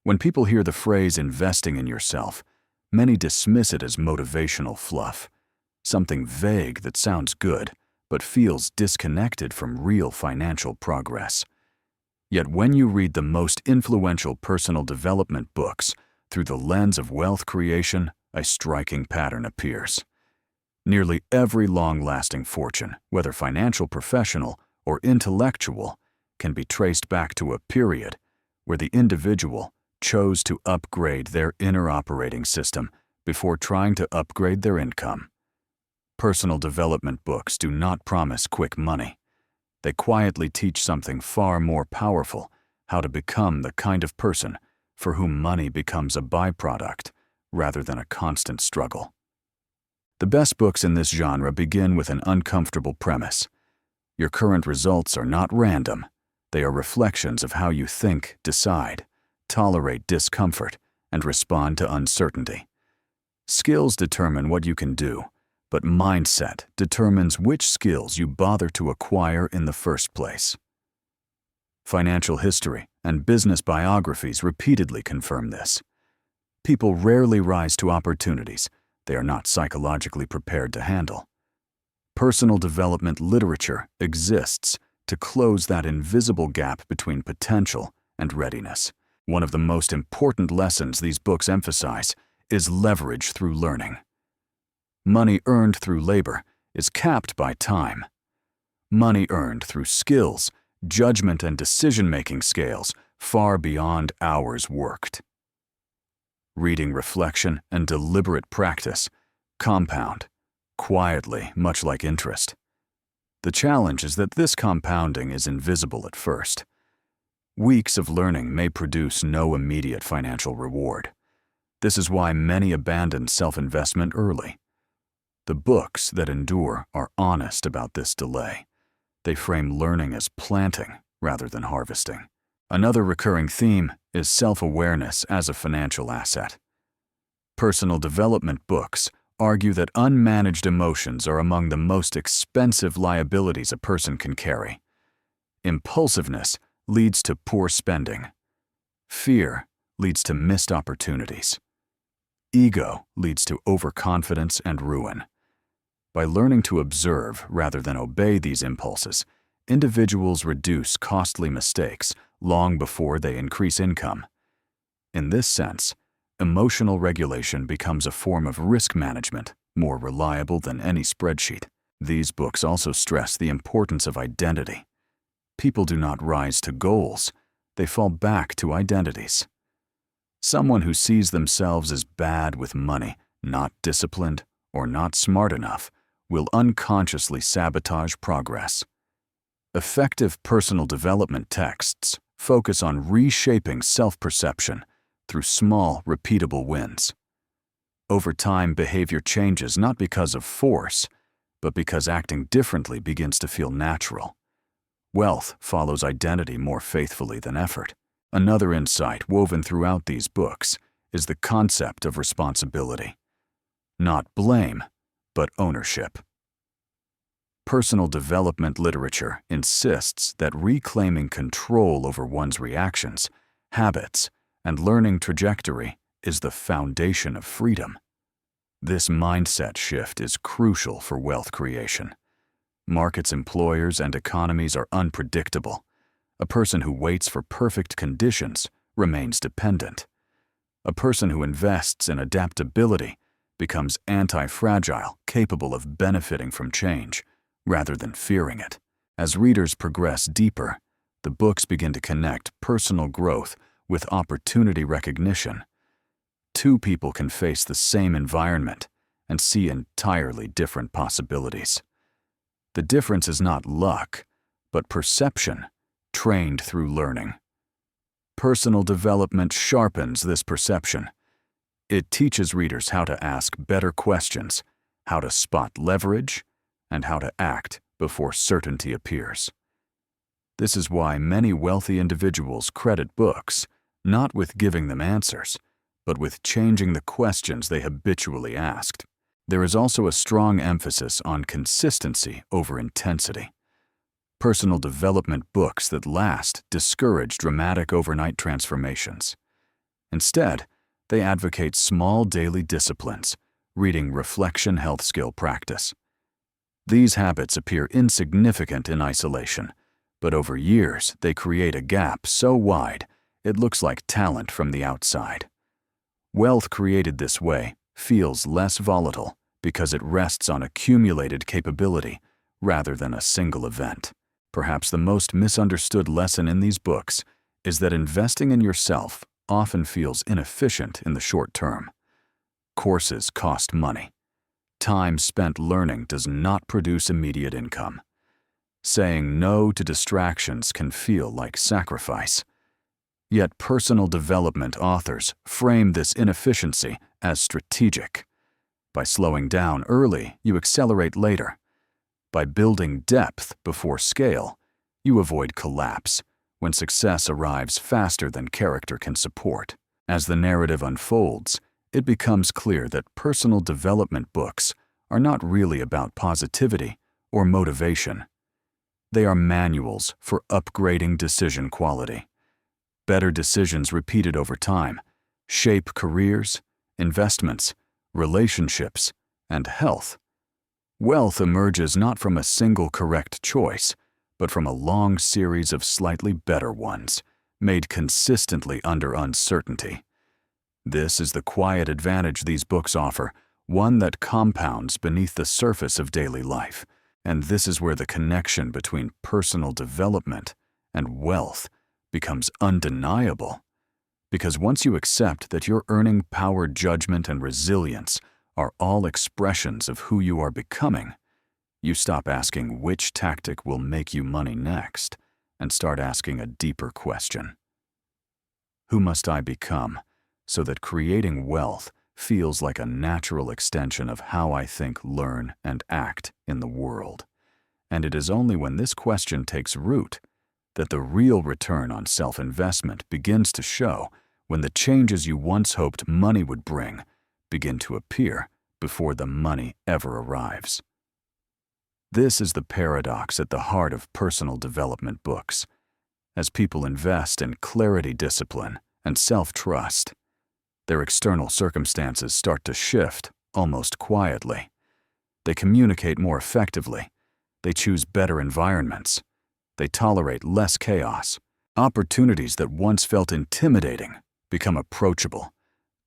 When people hear the phrase investing in yourself, many dismiss it as motivational fluff, something vague that sounds good but feels disconnected from real financial progress. Yet when you read the most influential personal development books through the lens of wealth creation, a striking pattern appears. Nearly every long-lasting fortune, whether financial professional or intellectual, can be traced back to a period where the individual chose to upgrade their inner operating system before trying to upgrade their income. Personal development books do not promise quick money. They quietly teach something far more powerful: how to become the kind of person for whom money becomes a byproduct rather than a constant struggle. The best books in this genre begin with an uncomfortable premise. Your current results are not random. They are reflections of how you think, decide, tolerate discomfort, and respond to uncertainty. Skills determine what you can do, but mindset determines which skills you bother to acquire in the first place. Financial history and business biographies repeatedly confirm this. People rarely rise to opportunities they are not psychologically prepared to handle. Personal development literature exists to close that invisible gap between potential and readiness. One of the most important lessons these books emphasize is leverage through learning. Money earned through labor is capped by time. Money earned through skills, judgment, and decision-making scales far beyond hours worked. Reading, reflection, and deliberate practice compound quietly, much like interest. The challenge is that this compounding is invisible at first. Weeks of learning may produce no immediate financial reward. This is why many abandon self-investment early. The books that endure are honest about this delay. They frame learning as planting rather than harvesting. Another recurring theme is self-awareness as a financial asset. Personal development books argue that unmanaged emotions are among the most expensive liabilities a person can carry. Impulsiveness leads to poor spending. Fear leads to missed opportunities. Ego leads to overconfidence and ruin. By learning to observe rather than obey these impulses, individuals reduce costly mistakes long before they increase income. In this sense, emotional regulation becomes a form of risk management, more reliable than any spreadsheet. These books also stress the importance of identity. People do not rise to goals, they fall back to identities. Someone who sees themselves as bad with money, not disciplined, or not smart enough, will unconsciously sabotage progress. Effective personal development texts focus on reshaping self-perception through small, repeatable wins. Over time, behavior changes not because of force, but because acting differently begins to feel natural. Wealth follows identity more faithfully than effort. Another insight woven throughout these books is the concept of responsibility. Not blame, but ownership. Personal development literature insists that reclaiming control over one's reactions, habits, and learning trajectory is the foundation of freedom. This mindset shift is crucial for wealth creation. Markets, employers, and economies are unpredictable. A person who waits for perfect conditions remains dependent. A person who invests in adaptability becomes anti-fragile, capable of benefiting from change, rather than fearing it. As readers progress deeper, the books begin to connect personal growth with opportunity recognition. Two people can face the same environment and see entirely different possibilities. The difference is not luck, but perception, trained through learning. Personal development sharpens this perception. It teaches readers how to ask better questions, how to spot leverage, and how to act before certainty appears. This is why many wealthy individuals credit books not with giving them answers, but with changing the questions they habitually asked. There is also a strong emphasis on consistency over intensity. Personal development books that last discourage dramatic overnight transformations. Instead, they advocate small daily disciplines, reading reflection health skill practice. These habits appear insignificant in isolation, but over years they create a gap so wide it looks like talent from the outside. Wealth created this way feels less volatile because it rests on accumulated capability rather than a single event. Perhaps the most misunderstood lesson in these books is that investing in yourself often feels inefficient in the short term. Courses cost money. Time spent learning does not produce immediate income. Saying no to distractions can feel like sacrifice. Yet personal development authors frame this inefficiency as strategic. By slowing down early, you accelerate later. By building depth before scale, you avoid collapse when success arrives faster than character can support. As the narrative unfolds, it becomes clear that personal development books are not really about positivity or motivation. They are manuals for upgrading decision quality. Better decisions repeated over time shape careers, investments, relationships, and health. Wealth emerges not from a single correct choice, but from a long series of slightly better ones, made consistently under uncertainty. This is the quiet advantage these books offer, one that compounds beneath the surface of daily life. And this is where the connection between personal development and wealth becomes undeniable. Because once you accept that your earning power, judgment, and resilience are all expressions of who you are becoming, you stop asking which tactic will make you money next and start asking a deeper question. Who must I become so that creating wealth feels like a natural extension of how I think, learn, and act in the world? And it is only when this question takes root that the real return on self-investment begins to show, when the changes you once hoped money would bring begin to appear before the money ever arrives. This is the paradox at the heart of personal development books. As people invest in clarity, discipline, and self-trust, their external circumstances start to shift almost quietly. They communicate more effectively. They choose better environments. They tolerate less chaos. Opportunities that once felt intimidating become approachable,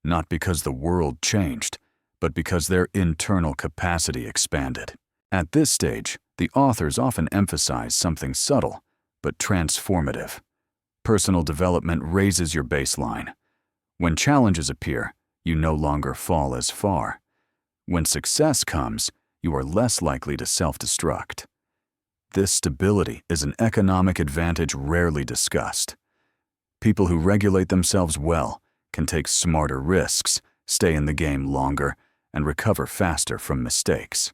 not because the world changed, but because their internal capacity expanded. At this stage, the authors often emphasize something subtle but transformative. Personal development raises your baseline. When challenges appear, you no longer fall as far. When success comes, you are less likely to self-destruct. This stability is an economic advantage rarely discussed. People who regulate themselves well can take smarter risks, stay in the game longer, and recover faster from mistakes.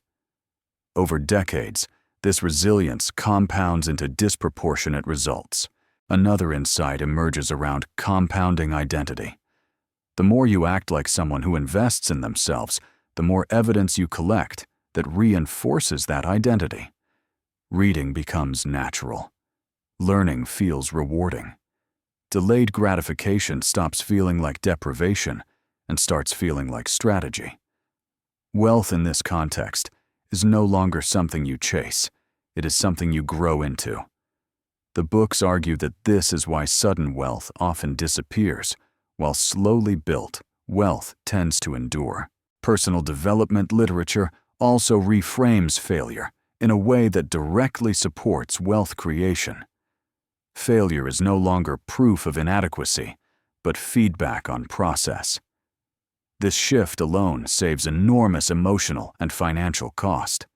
Over decades, this resilience compounds into disproportionate results. Another insight emerges around compounding identity. The more you act like someone who invests in themselves, the more evidence you collect that reinforces that identity. Reading becomes natural. Learning feels rewarding. Delayed gratification stops feeling like deprivation and starts feeling like strategy. Wealth in this context is no longer something you chase. It is something you grow into. The books argue that this is why sudden wealth often disappears, while slowly built wealth tends to endure. Personal development literature also reframes failure in a way that directly supports wealth creation. Failure is no longer proof of inadequacy, but feedback on process. This shift alone saves enormous emotional and financial cost.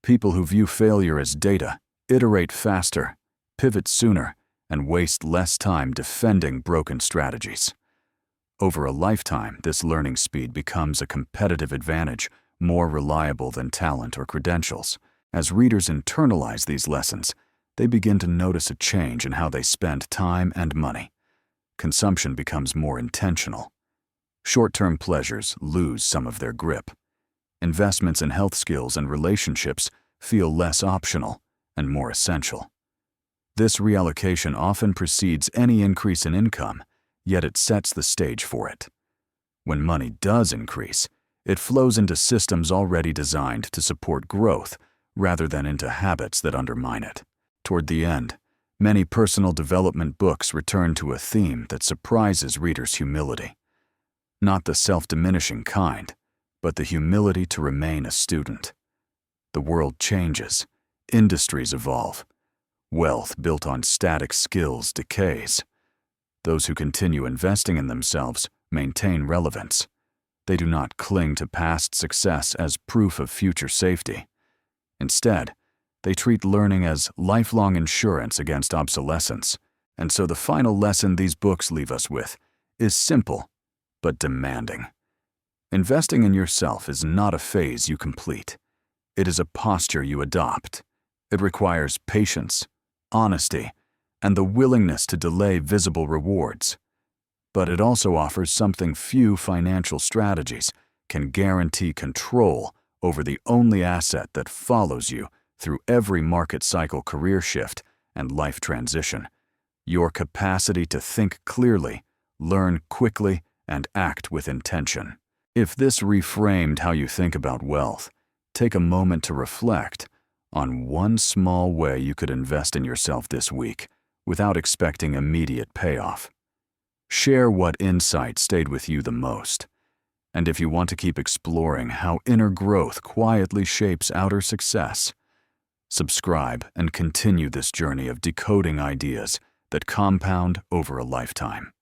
People who view failure as data iterate faster, pivot sooner, and waste less time defending broken strategies. Over a lifetime, this learning speed becomes a competitive advantage, more reliable than talent or credentials. As readers internalize these lessons, they begin to notice a change in how they spend time and money. Consumption becomes more intentional. Short-term pleasures lose some of their grip. Investments in health skills and relationships feel less optional and more essential. This reallocation often precedes any increase in income, yet it sets the stage for it. When money does increase, it flows into systems already designed to support growth rather than into habits that undermine it. Toward the end, many personal development books return to a theme that surprises readers' humility. Not the self-diminishing kind, but the humility to remain a student. The world changes, industries evolve, wealth built on static skills decays. Those who continue investing in themselves maintain relevance. They do not cling to past success as proof of future safety. Instead, they treat learning as lifelong insurance against obsolescence. And so the final lesson these books leave us with is simple but demanding. Investing in yourself is not a phase you complete. It is a posture you adopt. It requires patience, honesty, and the willingness to delay visible rewards. But it also offers something few financial strategies can guarantee: control over the only asset that follows you through every market cycle, career shift, and life transition: your capacity to think clearly, learn quickly, and act with intention. If this reframed how you think about wealth, take a moment to reflect on one small way you could invest in yourself this week without expecting immediate payoff. Share what insight stayed with you the most. And if you want to keep exploring how inner growth quietly shapes outer success, subscribe and continue this journey of decoding ideas that compound over a lifetime.